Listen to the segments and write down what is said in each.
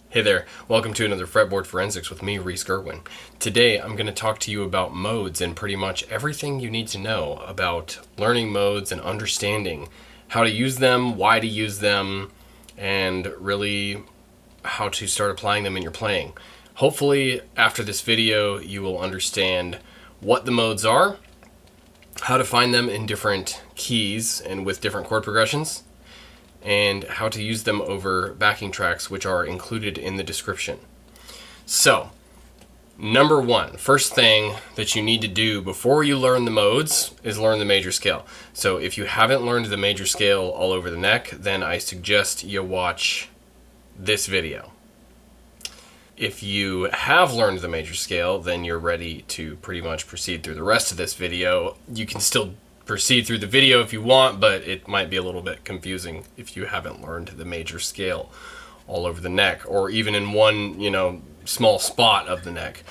Hey there, welcome to another Fretboard Forensics with me, Reese Gerwin. Today I'm going to talk to you about modes and pretty much everything you need to know about learning modes and understanding how to use them, why to use them, and really how to start applying them in your playing. Hopefully after this video you will understand what the modes are, how to find them in different keys and with different chord progressions, and how to use them over backing tracks, which are included in the description. So, number one, first thing that you need to do before you learn the modes is learn the major scale. So if you haven't learned the major scale all over the neck, then I suggest you watch this video. If you have learned the major scale, then you're ready to pretty much proceed through the rest of this video. You can still proceed through the video if you want, but it might be a little bit confusing if you haven't learned the major scale all over the neck, or even in one, small spot of the neck.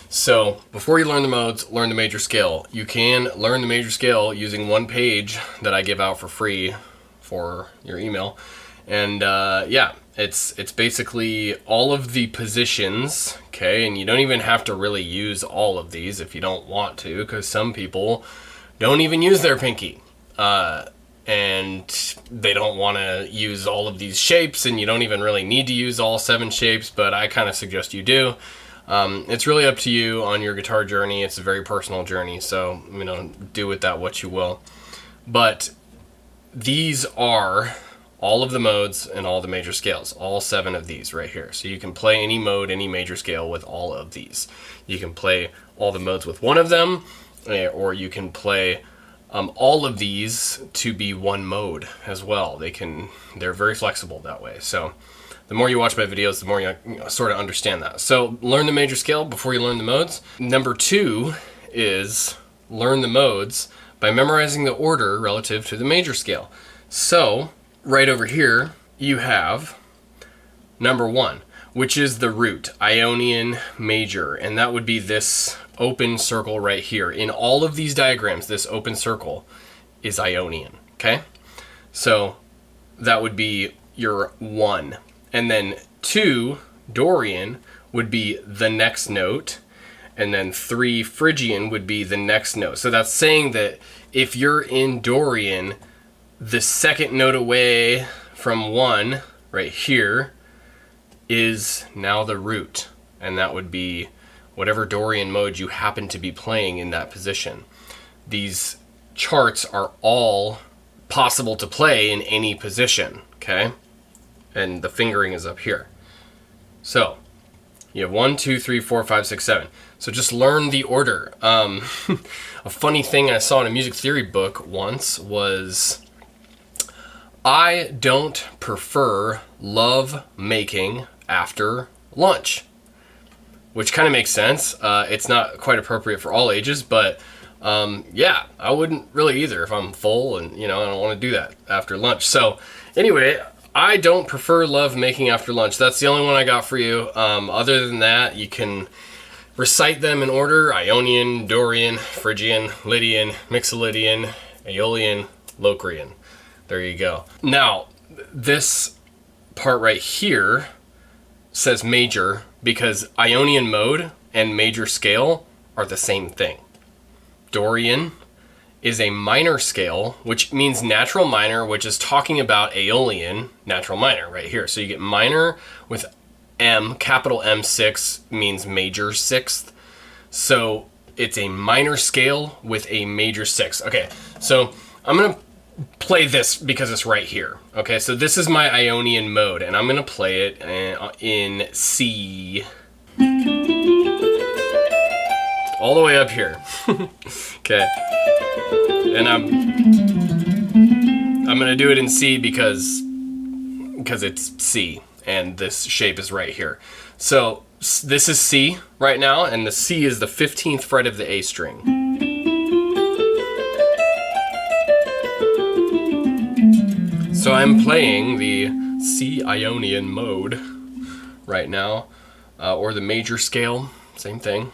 So before you learn the modes, learn the major scale. You can learn the major scale using one page that I give out for free for your email. And it's basically all of the positions, okay? And you don't even have to really use all of these if you don't want to, because some people don't even use their pinky, and they don't want to use all of these shapes, and you don't even really need to use all 7 shapes, but I kind of suggest you do. It's really up to you on your guitar journey. It's a very personal journey, so do with that what you will. But these are all of the modes and all the major scales, all 7 of these right here. So you can play any mode, any major scale with all of these. You can play all the modes with one of them, or you can play all of these to be one mode as well. They're very flexible that way. So the more you watch my videos, the more you sort of understand that. So learn the major scale before you learn the modes. Number 2 is learn the modes by memorizing the order relative to the major scale. So right over here you have number 1, which is the root, Ionian major, and that would be this open circle right here. In all of these diagrams, this open circle is Ionian, okay? So that would be your 1. And then 2, Dorian, would be the next note, and then 3, Phrygian, would be the next note. So that's saying that if you're in Dorian, the second note away from 1 right here is now the root, and that would be whatever Dorian mode you happen to be playing in that position. These charts are all possible to play in any position, okay? And the fingering is up here. So you have 1, 2, 3, 4, 5, 6, 7. So just learn the order. A funny thing I saw in a music theory book once was, I don't prefer love making after lunch, which kind of makes sense. It's not quite appropriate for all ages, but yeah, I wouldn't really either if I'm full and I don't want to do that after lunch. So anyway, I don't prefer love making after lunch. That's the only one I got for you. Other than that, you can recite them in order: Ionian, Dorian, Phrygian, Lydian, Mixolydian, Aeolian, Locrian. There you go. Now, this part right here says major because Ionian mode and major scale are the same thing. Dorian is a minor scale, which means natural minor, which is talking about Aeolian natural minor right here. So you get minor with M, capital M6 means major 6th. So it's a minor scale with a major 6th. Okay, so I'm going to play this because it's right here. Okay, so this is my Ionian mode, and I'm going to play it in C. All the way up here. Okay. And I'm going to do it in C because it's C, and this shape is right here. So this is C right now, and the C is the 15th fret of the A string. So I'm playing the C Ionian mode right now, or the major scale, same thing.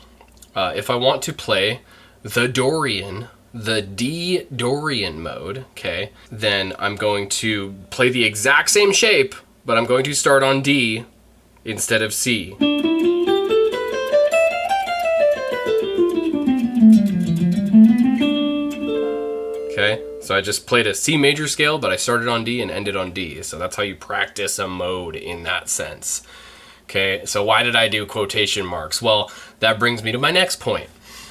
If I want to play the Dorian, the D Dorian mode, okay, then I'm going to play the exact same shape, but I'm going to start on D, instead of C. Okay, so I just played a C major scale, but I started on D and ended on D. So that's how you practice a mode in that sense. Okay, so why did I do quotation marks? Well, that brings me to my next point.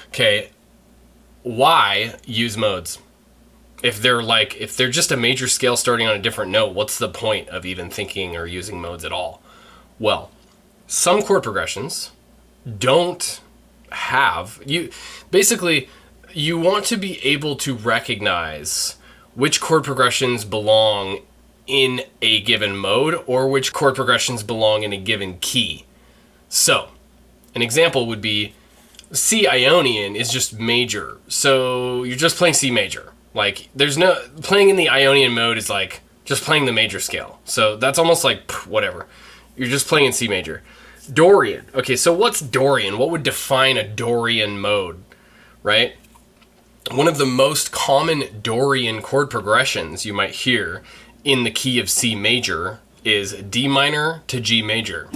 Okay, why use modes? If they're just a major scale starting on a different note, what's the point of even thinking or using modes at all? Well, some chord progressions don't have, you want to be able to recognize which chord progressions belong in a given mode or which chord progressions belong in a given key. So, an example would be C Ionian is just major. So you're just playing C major. Like, playing in the Ionian mode is like just playing the major scale. So that's almost like whatever. You're just playing in C major. Dorian. Okay, so what's Dorian? What would define a Dorian mode, right? One of the most common Dorian chord progressions you might hear in the key of C major is D minor to G major.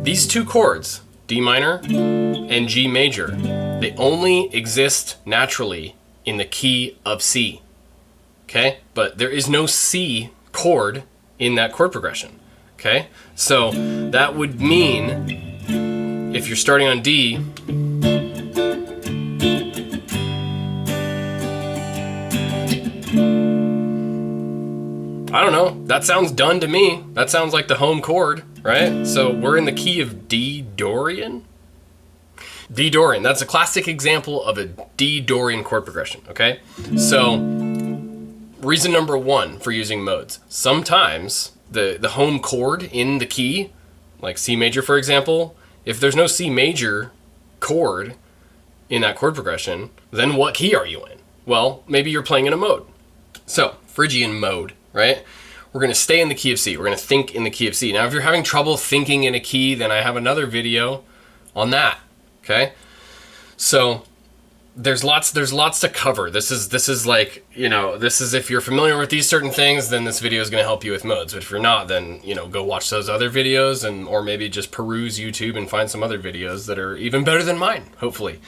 These two chords, D minor and G major, they only exist naturally in the key of C, okay? But there is no C chord in that chord progression, okay? So that would mean if you're starting on D, I don't know, that sounds done to me. That sounds like the home chord, right? So we're in the key of D Dorian. D Dorian, that's a classic example of a D Dorian chord progression, okay? So reason number one for using modes. Sometimes the home chord in the key, like C major for example, if there's no C major chord in that chord progression, then what key are you in? Well, maybe you're playing in a mode. So, Phrygian Mode, right? We're going to stay in the key of C. We're going to think in the key of C. Now, if you're having trouble thinking in a key, then I have another video on that, okay? So there's lots to cover. This is like, this is if you're familiar with these certain things, then this video is going to help you with modes. But if you're not, then, go watch those other videos or maybe just peruse YouTube and find some other videos that are even better than mine, hopefully.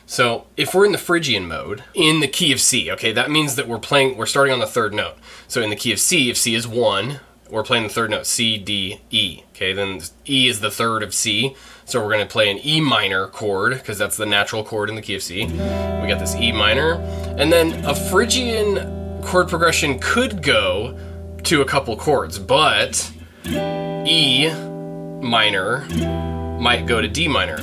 So if we're in the Phrygian mode, in the key of C, okay, that means that we're starting on the third note. So in the key of C, if C is 1, we're playing the third note, C, D, E. Okay, then E is the third of C. So we're gonna play an E minor chord, because that's the natural chord in the key of C. We got this E minor. And then a Phrygian chord progression could go to a couple chords, but E minor might go to D minor.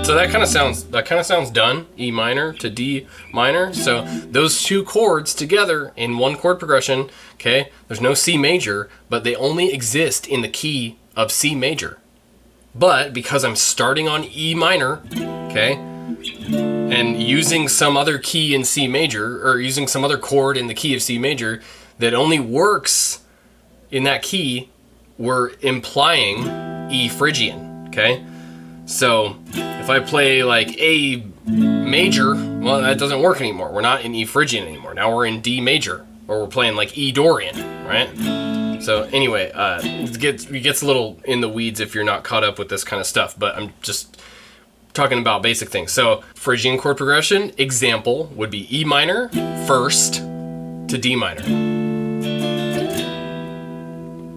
So that kind of sounds done, E minor to D minor. So those two chords together in one chord progression, okay? There's no C major, but they only exist in the key of C major. But because I'm starting on E minor, okay, and using some other key in C major, or using some other chord in the key of C major that only works in that key, we're implying E Phrygian, okay? So if I play like A major, well, that doesn't work anymore. We're not in E Phrygian anymore. Now we're in D major, or we're playing like E Dorian, right? So anyway, it gets a little in the weeds if you're not caught up with this kind of stuff, but I'm just talking about basic things. So Phrygian chord progression, example would be E minor first to D minor.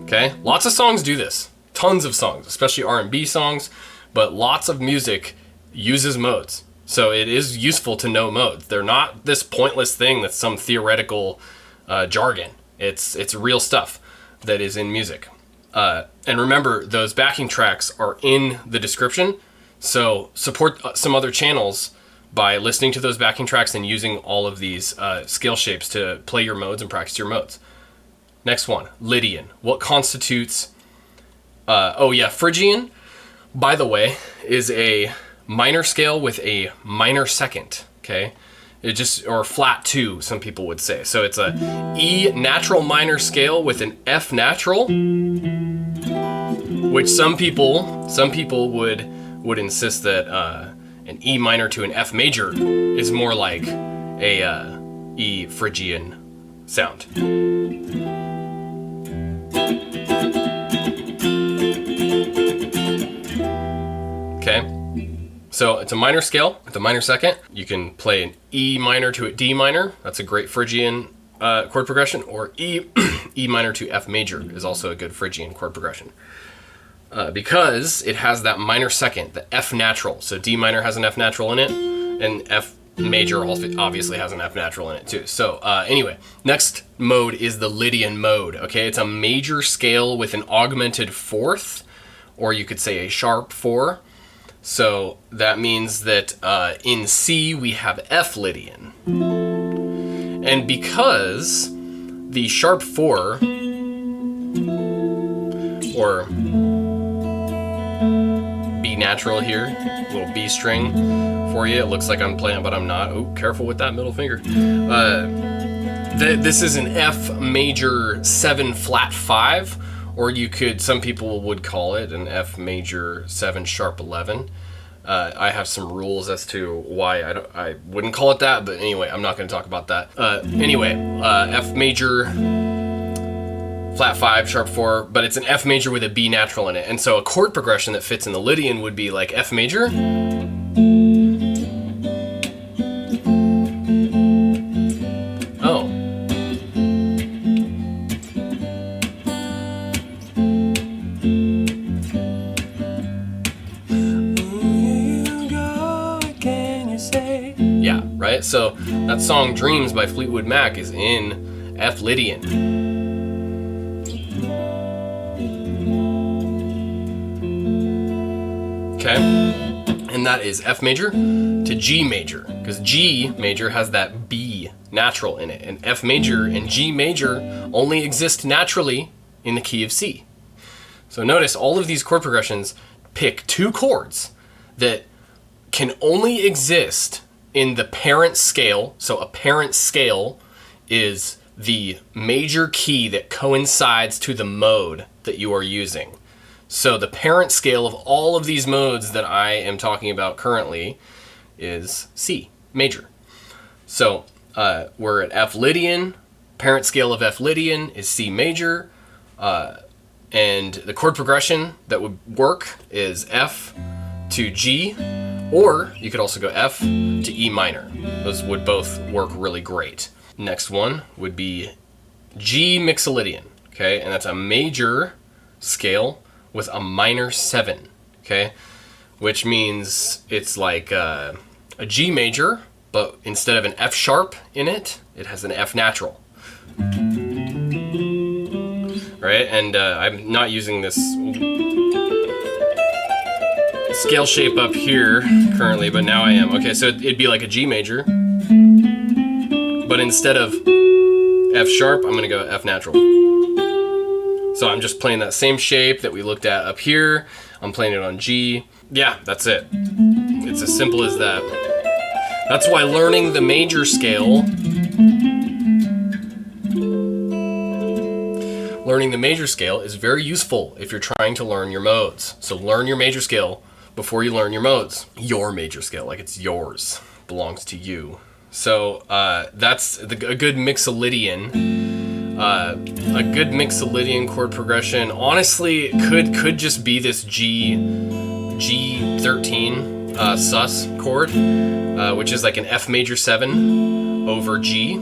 Okay, lots of songs do this. Tons of songs, especially R&B songs. But lots of music uses modes. So it is useful to know modes. They're not this pointless thing that's some theoretical jargon. It's real stuff that is in music. And remember, those backing tracks are in the description. So support some other channels by listening to those backing tracks and using all of these scale shapes to play your modes and practice your modes. Next one, Lydian. What constitutes... Phrygian, by the way, is a minor scale with a minor second, okay? It just, or flat 2, some people would say. So it's a E natural minor scale with an F natural, which some people would insist that an E minor to an F major is more like a E Phrygian sound. Okay, so it's a minor scale with a minor second. You can play an E minor to a D minor. That's a great Phrygian chord progression. Or E minor to F major is also a good Phrygian chord progression. Because it has that minor second, the F natural. So D minor has an F natural in it, and F major obviously has an F natural in it too. So anyway, next mode is the Lydian mode. Okay, it's a major scale with an augmented fourth, or you could say a sharp 4. So that means that in C we have F Lydian. And because the sharp 4, or B natural here, little B string for you. It looks like I'm playing, but I'm not. Oh, careful with that middle finger. This is an F major 7 flat 5. Or you could, some people would call it an F major 7 sharp 11. I have some rules as to why I wouldn't call it that, but anyway, I'm not going to talk about that. F major flat 5 sharp 4, but it's an F major with a B natural in it. And so a chord progression that fits in the Lydian would be like F major, right? So that song Dreams by Fleetwood Mac is in F Lydian. Okay, and that is F major to G major, because G major has that B natural in it, and F major and G major only exist naturally in the key of C. So notice all of these chord progressions pick 2 chords that can only exist in the parent scale. So a parent scale is the major key that coincides to the mode that you are using. So the parent scale of all of these modes that I am talking about currently is C major. So we're at F Lydian. Parent scale of F Lydian is C major. And the chord progression that would work is F to G, or you could also go F to E minor. Those would both work really great. Next one would be G Mixolydian, okay? And that's a major scale with a minor 7, okay? Which means it's like a G major, but instead of an F sharp in it, it has an F natural. Right, and I'm not using this scale shape up here currently, but now I am. Okay, so it'd be like a G major, but instead of F sharp, I'm gonna go F natural. So I'm just playing that same shape that we looked at up here. I'm playing it on G. Yeah, that's it. It's as simple as that. That's why learning the major scale is very useful if you're trying to learn your modes. So learn your major scale before you learn your modes. Your major scale, like it's yours, belongs to you. So that's a good Mixolydian. A good Mixolydian chord progression. Honestly, it could just be this G13 sus chord, which is like an F major 7 over G.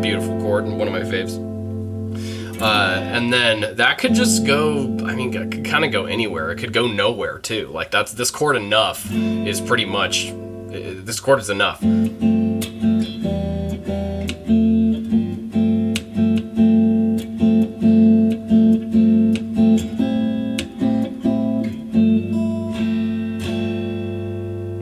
Beautiful chord and one of my faves. And then that could just go, I mean, it could kind of go anywhere. It could go nowhere too. Like this chord enough is pretty much, this chord is enough.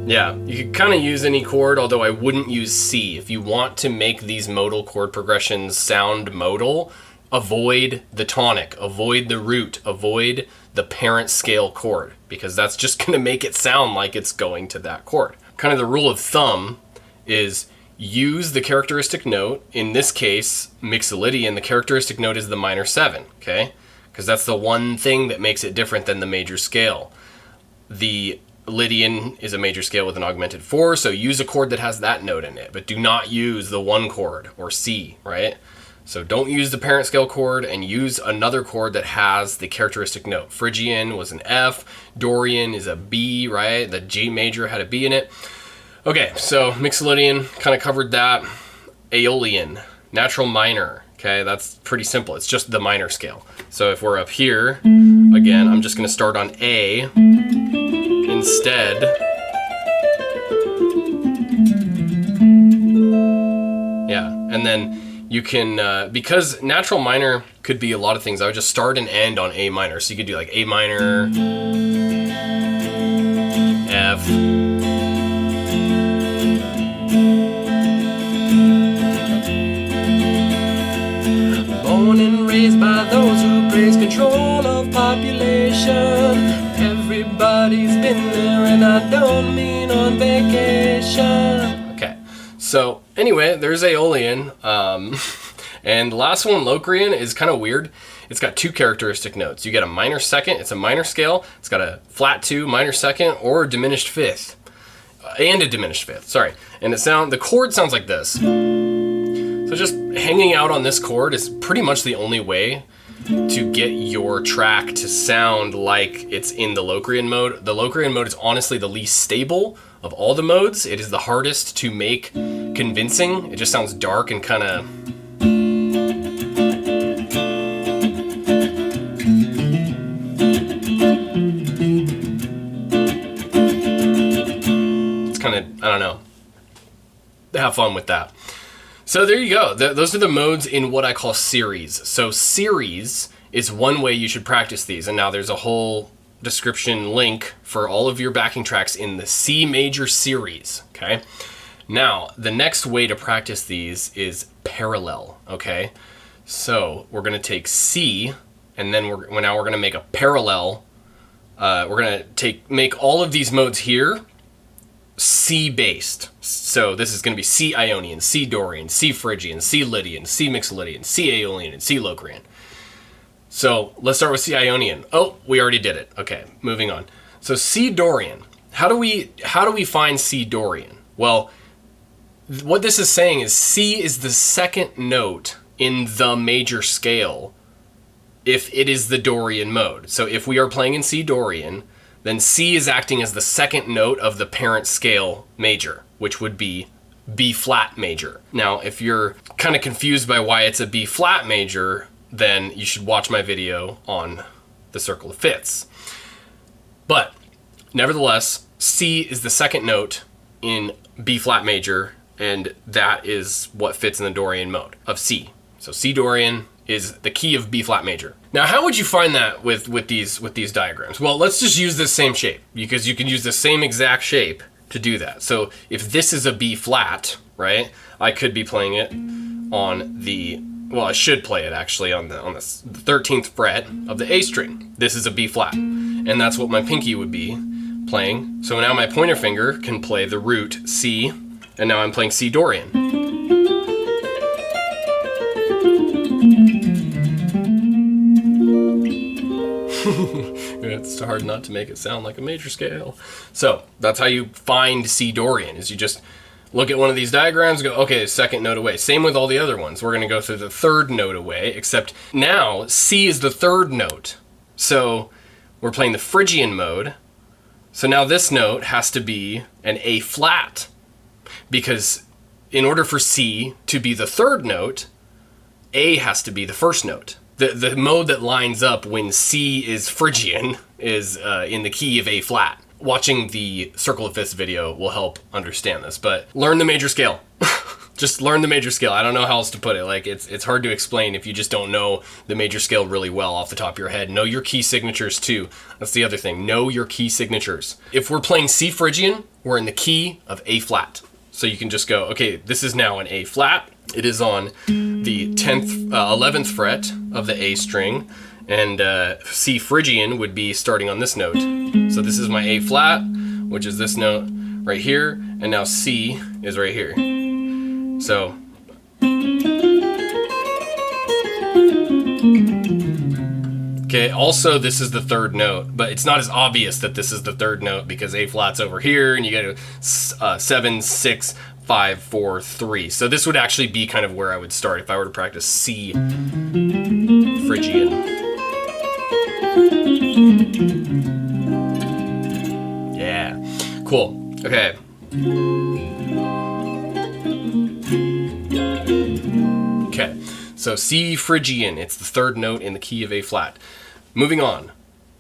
Yeah, you could kind of use any chord, although I wouldn't use C. If you want to make these modal chord progressions sound modal, avoid the tonic, avoid the root, avoid the parent scale chord, because that's just going to make it sound like it's going to that chord. Kind of the rule of thumb is use the characteristic note. In this case, Mixolydian, the characteristic note is the minor 7, okay? Because that's the one thing that makes it different than the major scale. The Lydian is a major scale with an augmented 4, so use a chord that has that note in it, but do not use the 1 chord or C, right? So don't use the parent scale chord, and use another chord that has the characteristic note. Phrygian was an F, Dorian is a B, right? The G major had a B in it. Okay, so Mixolydian, kind of covered that. Aeolian, natural minor, okay? That's pretty simple. It's just the minor scale. So if we're up here, again, I'm just gonna start on A instead. Yeah, and then you can, because natural minor could be a lot of things, I would just start and end on A minor. So you could do like A minor, F, born and raised by those who praise control of population. Everybody's been there, and I don't mean on vacation. Okay, so anyway, there's Aeolian. And the last one, Locrian, is kind of weird. It's got 2 characteristic notes. You get a minor second, it's a minor scale. It's got a flat 2, minor second, or a diminished 5th. And a diminished 5th, sorry. And the chord sounds like this. So just hanging out on this chord is pretty much the only way to get your track to sound like it's in the Locrian mode. The Locrian mode is honestly the least stable of all the modes. It is the hardest to make convincing. It just sounds dark and kind of... It's kind of, I don't know. Have fun with that. So there you go. Those are the modes in what I call series. So series is one way you should practice these. And now there's a whole description link for all of your backing tracks in the C major series, okay? Now, the next way to practice these is parallel, okay? So we're gonna take C, and then now we're gonna make a parallel. We're gonna make all of these modes here C based. So this is going to be C Ionian, C Dorian, C Phrygian, C Lydian, C Mixolydian, C Aeolian, and C Locrian. So let's start with C Ionian. Oh, we already did it. Okay, moving on. So C Dorian. How do we find C Dorian? Well, what this is saying is C is the second note in the major scale if it is the Dorian mode. So if we are playing in C Dorian, then C is acting as the second note of the parent scale major, which would be B flat major. Now, if you're kind of confused by why it's a B flat major, then you should watch my video on the circle of fifths. But nevertheless, C is the second note in B flat major, and that is what fits in the Dorian mode of C. So C Dorian is the key of B flat major. Now, how would you find that with these diagrams? Well, let's just use this same shape, because you can use the same exact shape to do that. So if this is a B flat, right, I could be playing it on the, well, I should play it actually on the 13th fret of the A string. This is a B flat, and that's what my pinky would be playing. So now my pointer finger can play the root C, and now I'm playing C Dorian. It's hard not to make it sound like a major scale. So that's how you find C Dorian, is you just look at one of these diagrams and go, okay, second note away. Same with all the other ones. We're gonna go through the third note away, except now C is the third note. So we're playing the Phrygian mode. So now this note has to be an A flat, because in order for C to be the third note, A has to be the first note. The mode that lines up when C is Phrygian is in the key of A flat. Watching the Circle of Fifths video will help understand this, but learn the major scale. Just learn the major scale. I don't know how else to put it. Like, it's hard to explain if you just don't know the major scale really well off the top of your head. Know your key signatures too. That's the other thing. Know your key signatures. If we're playing C Phrygian, we're in the key of A flat. So you can just go, okay, this is now an A flat. It is on the 11th fret of the A string. And C Phrygian would be starting on this note. So this is my A flat, which is this note right here. And now C is right here. So. Okay, also this is the third note, but it's not as obvious that this is the third note because A flat's over here and you get a 7, 6, 5, 4, 3. So this would actually be kind of where I would start if I were to practice C Phrygian. Yeah, cool. Okay. Okay, so C Phrygian, it's the third note in the key of A flat. Moving on,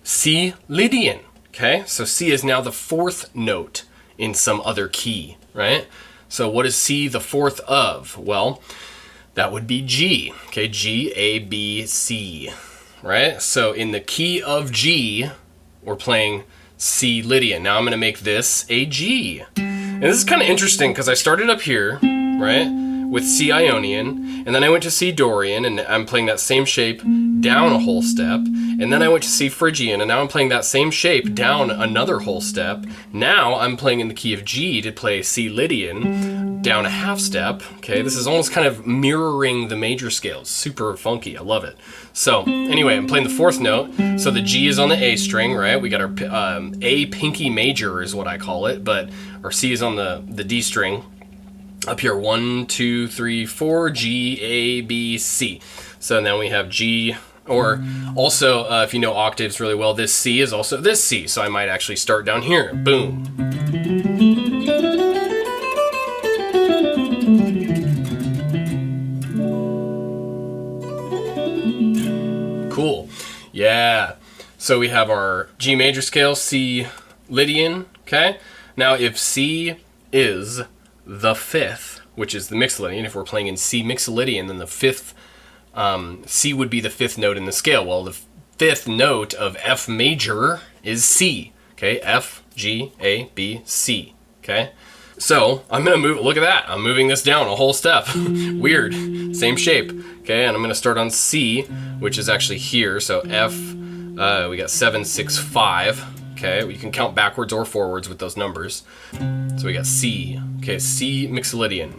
C Lydian. Okay, so C is now the fourth note in some other key, right? So what is C the fourth of? Well, that would be G. Okay, G, A, B, C, right? So in the key of G, we're playing C Lydian. Now I'm going to make this a G. And this is kind of interesting because I started up here, right, with C Ionian, and then I went to C Dorian, and I'm playing that same shape down a whole step, and then I went to C Phrygian, and now I'm playing that same shape down another whole step. Now I'm playing in the key of G to play C Lydian down a half step. Okay, this is almost kind of mirroring the major scales. Super funky, I love it. So anyway, I'm playing the fourth note, so the G is on the A string, right? We got our A pinky major is what I call it, but our C is on the D string. Up here, 1, 2, 3, 4, G, A, B, C. So then we have G, or also, if you know octaves really well, this C is also this C. So I might actually start down here. Boom. Cool. Yeah. So we have our G major scale, C Lydian, okay? Now if C is the fifth, which is the Mixolydian, if we're playing in C Mixolydian, then the fifth, C would be the fifth note in the scale. Well, the fifth note of F major is C, okay? F, G, A, B, C, okay? So I'm gonna move, look at that, I'm moving this down a whole step. Weird, same shape, okay? And I'm gonna start on C, which is actually here, so F, we got 7, 6, 5, okay? You can count backwards or forwards with those numbers. So we got C, okay, C Mixolydian.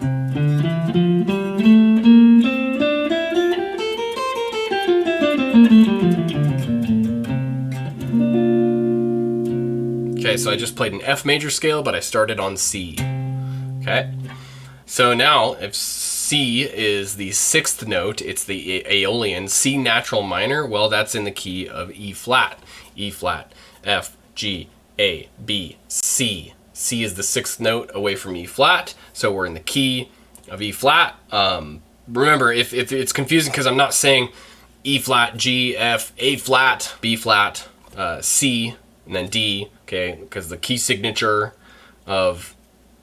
Okay, so I just played an F major scale, but I started on C, okay? So now, if C is the sixth note, it's the Aeolian, C natural minor, well, that's in the key of E flat, F, G, A, B, C. C is the sixth note away from E flat, so we're in the key of E flat. Remember, if it's confusing because I'm not saying E flat, G, F, A flat, B flat, C, and then D, okay, because the key signature of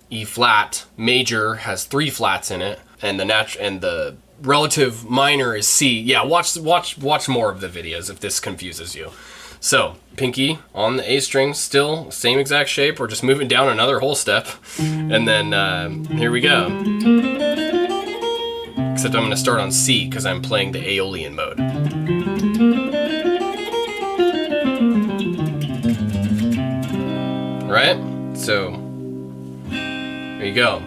E flat major has 3 flats in it, and the relative minor is C. Yeah, watch more of the videos if this confuses you. So, pinky on the A string, still same exact shape. We're just moving down another whole step. And then here we go. Except I'm gonna start on C because I'm playing the Aeolian mode. Right? So, there you go.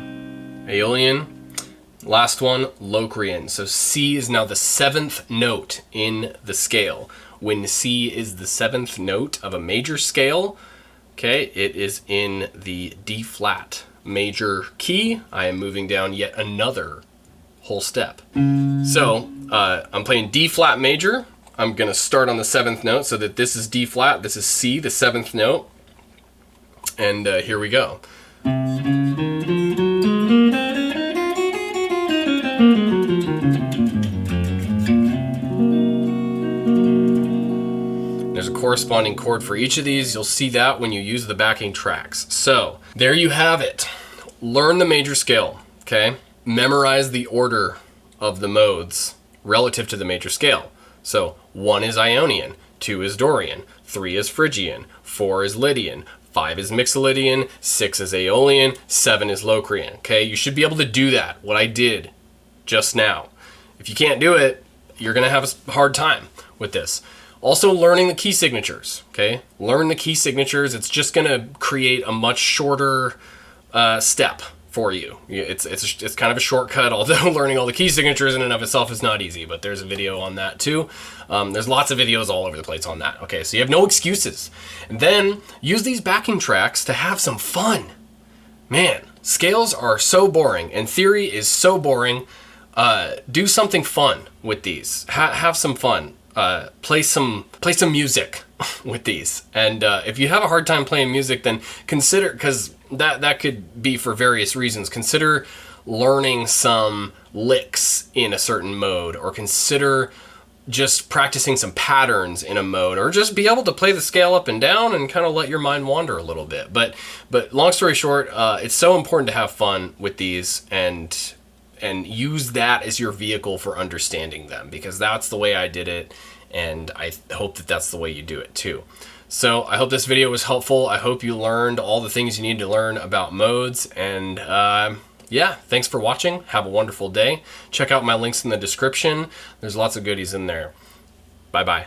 Aeolian. Last one, Locrian. So C is now the 7th note in the scale. When C is the 7th note of a major scale, okay, it is in the D flat major key. I am moving down yet another whole step. So I'm playing D flat major. I'm gonna start on the 7th note so that this is D flat, this is C, the 7th note. And here we go. There's a corresponding chord for each of these. You'll see that when you use the backing tracks. So there you have it. Learn the major scale, okay? memorize the order of the modes relative to the major scale. So 1 is Ionian, 2 is Dorian, 3 is Phrygian, 4 is Lydian, 5 is Mixolydian, 6 is Aeolian, 7 is Locrian. Okay, you should be able to do that, what I did just now. If you can't do it, you're going to have a hard time with this. Also, learning the key signatures. Okay, learn the key signatures. It's just going to create a much shorter step for you. It's kind of a shortcut, although learning all the key signatures in and of itself is not easy, but there's a video on that too. There's lots of videos all over the place on that. Okay, so you have no excuses. And then use these backing tracks to have some fun. Man, scales are so boring and theory is so boring. Do something fun with these. Have some fun. Play some music with these. And if you have a hard time playing music, then consider, because that could be for various reasons, consider learning some licks in a certain mode, or consider just practicing some patterns in a mode, or just be able to play the scale up and down and kind of let your mind wander a little bit. But long story short, it's so important to have fun with these and use that as your vehicle for understanding them, because that's the way I did it, and I hope that that's the way you do it too. So I hope this video was helpful. I hope you learned all the things you need to learn about modes, and yeah, thanks for watching. Have a wonderful day. Check out my links in the description. There's lots of goodies in there. Bye-bye.